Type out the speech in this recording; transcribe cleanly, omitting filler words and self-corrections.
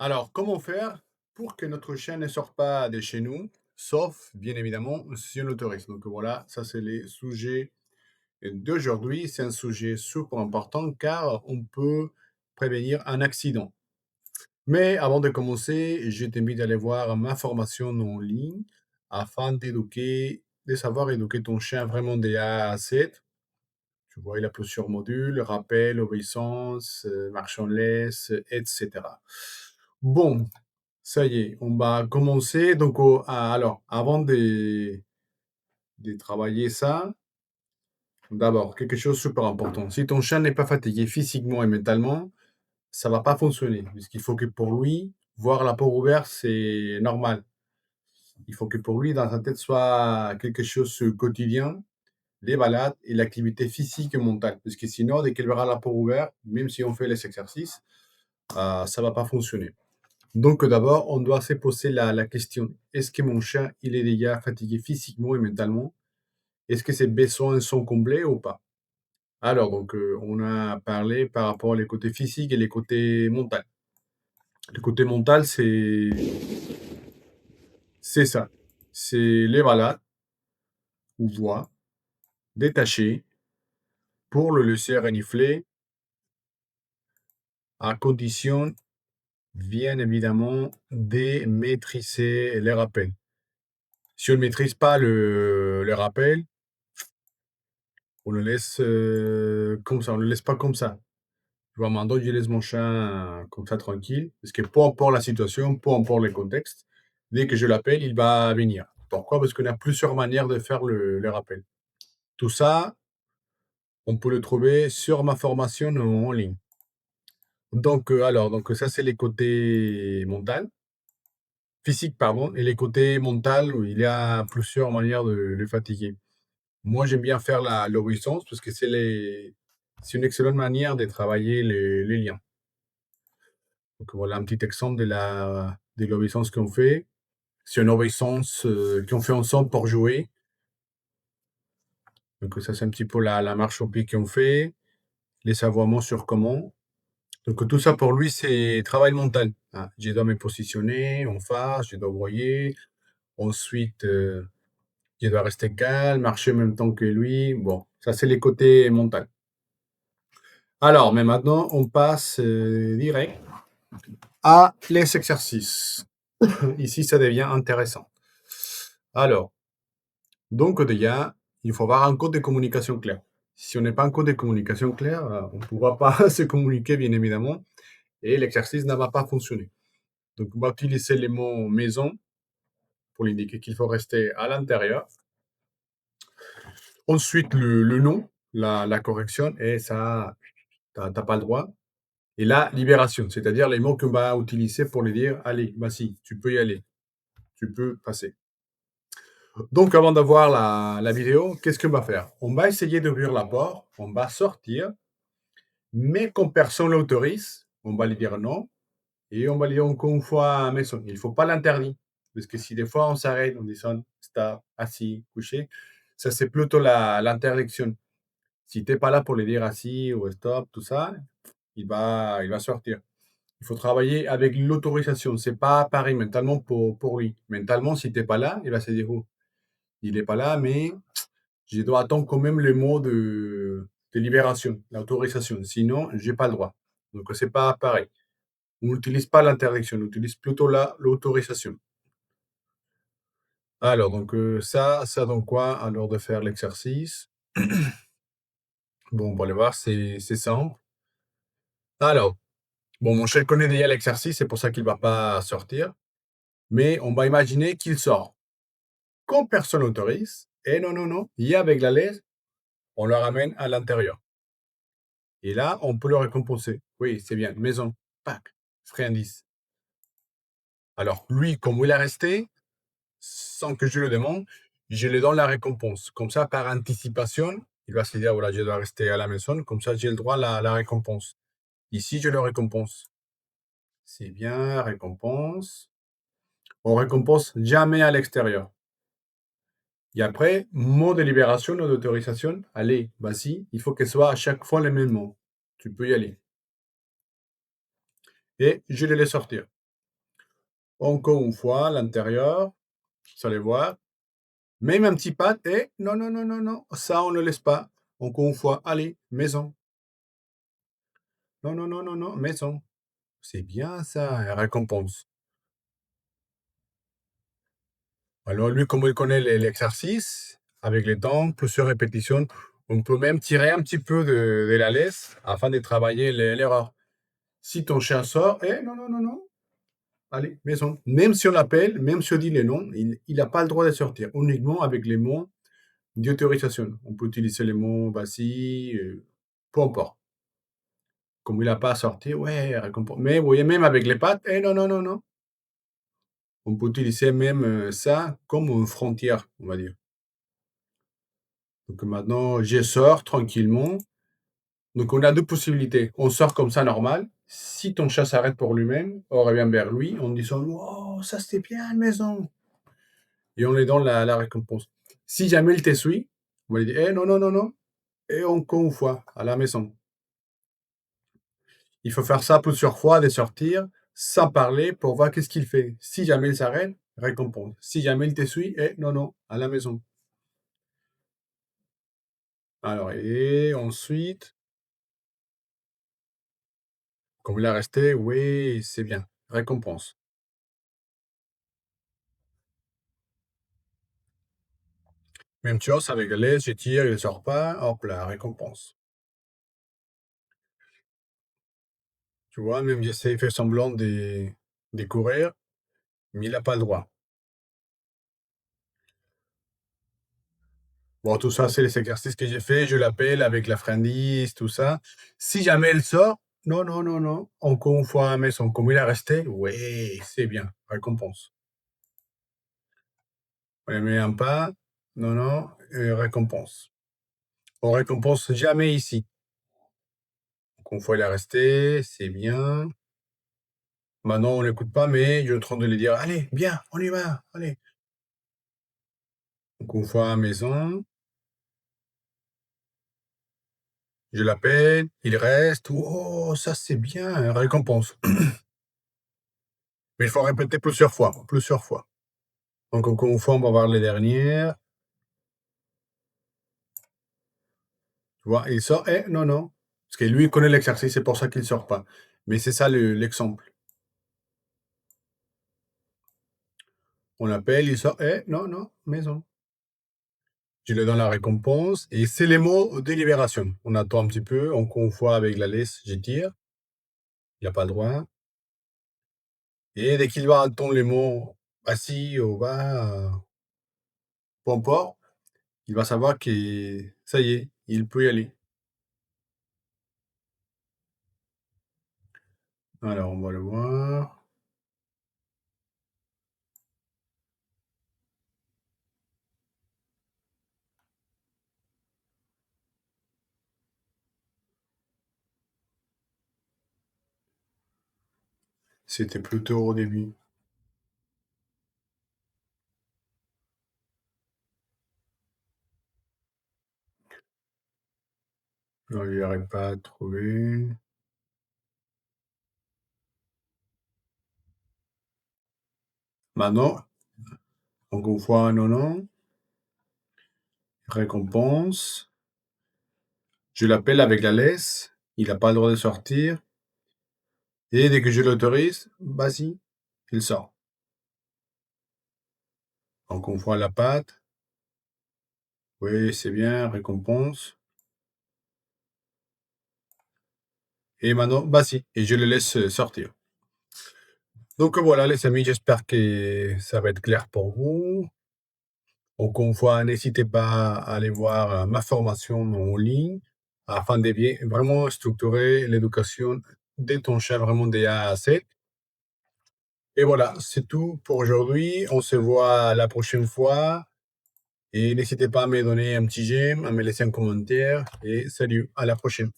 Alors, comment faire pour que notre chien ne sorte pas de chez nous, sauf, bien évidemment, si on l'autorise. Donc voilà, ça c'est les sujets d'aujourd'hui. C'est un sujet super important car on peut prévenir un accident. Mais avant de commencer, je t'invite à aller voir ma formation en ligne afin de savoir éduquer ton chien vraiment de A à Z. Tu vois, il a plusieurs modules, rappel, obéissance, marche en laisse, etc. Bon, ça y est, on va commencer. Donc, alors, avant de travailler ça, d'abord, quelque chose de super important. Si ton chien n'est pas fatigué physiquement et mentalement, ça va pas fonctionner. Puisqu'il faut que pour lui, voir la porte ouverte, c'est normal. Il faut que pour lui, dans sa tête, soit quelque chose de quotidien, les balades et l'activité physique et mentale. Parce que sinon, dès qu'il verra la porte ouverte, même si on fait les exercices, ça va pas fonctionner. Donc, d'abord, on doit se poser la question, est-ce que mon chien, il est déjà fatigué physiquement et mentalement? Est-ce que ses besoins sont comblés ou pas? Alors, donc, on a parlé par rapport aux côtés physiques et les côtés mental. Le côté mental, c'est ça. C'est les balades ou voix détachées pour le laisser renifler à condition, bien évidemment, de maîtriser les rappels. Si on ne maîtrise pas le rappel, on le laisse comme ça, on le laisse pas comme ça. Tu vois, maintenant, je laisse mon chien comme ça tranquille, parce que peu importe la situation, peu importe le contexte, dès que je l'appelle, il va venir. Pourquoi? Parce qu'on a plusieurs manières de faire le rappel. Tout ça, on peut le trouver sur ma formation en ligne. Donc, donc ça, c'est les côtés mental, physique, pardon, et les côtés mental, où il y a plusieurs manières de le fatiguer. Moi, j'aime bien faire l'obéissance parce que c'est une excellente manière de travailler les liens. Donc voilà un petit exemple de l'obéissance qu'on fait. C'est une obéissance qu'on fait ensemble pour jouer. Donc ça, c'est un petit peu la marche au pied qu'on fait, les aboiements sur commande. Donc tout ça pour lui, c'est travail mental. Ah, je dois me positionner en face, je dois broyer. Ensuite, je dois rester calme, marcher en même temps que lui. Bon, ça, c'est les côtés mentaux. Alors, mais maintenant, on passe direct à les exercices. Ici, ça devient intéressant. Alors, donc déjà, il faut avoir un code de communication clair. Si on n'est pas un code de communication clair, on ne pourra pas se communiquer, bien évidemment, et l'exercice ne va pas fonctionner. Donc, on va utiliser les mots maison pour indiquer qu'il faut rester à l'intérieur. Ensuite, le nom, la correction, et ça, tu n'as pas le droit. Et la libération, c'est-à-dire les mots qu'on va utiliser pour lui dire, allez, vas-y, tu peux y aller, tu peux passer. Donc, avant d'avoir la vidéo, qu'est-ce qu'on va faire? On va essayer d'ouvrir la porte, on va sortir, mais comme personne ne l'autorise, on va lui dire non, et on va lui dire encore une fois à la maison. Il ne faut pas l'interdire, parce que si des fois on s'arrête, on dit stop, assis, couché, ça c'est plutôt l'interdiction. Si tu n'es pas là pour lui dire assis ou stop, tout ça, il va sortir. Il faut travailler avec l'autorisation. C'est pas pareil mentalement pour lui. Mentalement, si tu n'es pas là, il va se dire, oh, il n'est pas là, mais je dois attendre quand même le mot de libération, l'autorisation. Sinon, j'ai pas le droit. Donc, c'est pas pareil. On n'utilise pas l'interdiction, on utilise plutôt l'autorisation. Alors, donc, ça donne quoi à l'heure de faire l'exercice? Bon, on va aller voir, c'est simple. Alors, bon, mon chien connaît déjà l'exercice, c'est pour ça qu'il va pas sortir. Mais on va imaginer qu'il sort. Quand personne l'autorise, et non, non, non, et avec la laisse, on le ramène à l'intérieur. Et là, on peut le récompenser. Oui, c'est bien. Maison, pack, friandise. Alors, lui, comme il est resté, sans que je le demande, je lui donne la récompense. Comme ça, par anticipation, il va se dire, voilà, je dois rester à la maison, comme ça, j'ai le droit à la récompense. Ici, je le récompense. C'est bien, récompense. On récompense jamais à l'extérieur. Et après, mot de libération ou d'autorisation, allez, vas-y, il faut que ce soit à chaque fois le même mot. Tu peux y aller. Et je le laisse sortir. Encore une fois, l'intérieur, vous allez voir. Même un petit pad et non, non, non, non, non, ça on ne laisse pas. Encore une fois, allez, maison. Non, non, non, non, non, maison. C'est bien ça, récompense. Alors lui, comme il connaît l'exercice, avec les dents, plusieurs répétitions, on peut même tirer un petit peu de la laisse afin de travailler l'erreur. Si ton chien sort, non, non, non, non, allez, maison. Même si on l'appelle, même si on dit les noms, il n'a pas le droit de sortir, uniquement avec les mots d'autorisation. On peut utiliser les mots vas-y, peu importe. Comme il n'a pas à sortir, ouais, mais vous voyez, même avec les pattes, non, non, non, non. On peut utiliser même ça comme une frontière, on va dire. Donc maintenant, je sors tranquillement. Donc on a deux possibilités. On sort comme ça normal. Si ton chat s'arrête pour lui-même, on revient vers lui en disant oh, ça c'était bien à la maison. Et on lui donne la récompense. Si jamais il te suit, on va lui dire non, non, non, non. Et encore une fois, à la maison. Il faut faire ça plusieurs fois, de sortir sans parler pour voir qu'est-ce qu'il fait. Si jamais il s'arrête, récompense. Si jamais il te suit, non, non, à la maison. Alors, et ensuite, comme il est resté, oui, c'est bien. Récompense. Même chose avec le lait, je tire, il ne sort pas, hop là, récompense. Tu vois, même j'essaie de faire semblant de courir, mais il n'a pas le droit. Bon, tout ça, c'est les exercices que j'ai fait. Je l'appelle avec la friandise, tout ça. Si jamais elle sort, non, non, non, non. Encore une fois à la maison. Comme il est resté, oui, c'est bien. Récompense. On lui met un pas, non, non, récompense. On récompense jamais ici. Donc, une fois il est resté, c'est bien. Maintenant, on n'écoute pas, mais je suis en train de lui dire, allez, bien, on y va, allez. Donc, une fois à la maison, je l'appelle, il reste, oh, ça c'est bien, récompense. Mais il faut répéter plusieurs fois, plusieurs fois. Donc, encore une fois, on va voir les dernières. Tu vois, il sort, non, non. Parce que lui, il connaît l'exercice, c'est pour ça qu'il ne sort pas. Mais c'est ça l'exemple. On appelle, il sort, non, non, maison. Je lui donne la récompense et c'est les mots délibération. On attend un petit peu, encore une fois avec la laisse, je tire. Il n'a pas le droit. Et dès qu'il va entendre les mots assis ou va, peu importe, il va savoir que ça y est, il peut y aller. Alors, on va le voir. C'était plutôt au début. Non, il n'arrive pas à trouver. Maintenant, encore une fois, non, non. Récompense. Je l'appelle avec la laisse. Il n'a pas le droit de sortir. Et dès que je l'autorise, vas-y, il sort. Encore une fois, la patte. Oui, c'est bien, récompense. Et maintenant, vas-y. Et je le laisse sortir. Donc voilà, les amis, j'espère que ça va être clair pour vous. Encore une fois, n'hésitez pas à aller voir ma formation en ligne afin de bien vraiment structurer l'éducation de ton chat vraiment de A à Z. Et voilà, c'est tout pour aujourd'hui. On se voit la prochaine fois. Et n'hésitez pas à me donner un petit j'aime, à me laisser un commentaire. Et salut, à la prochaine.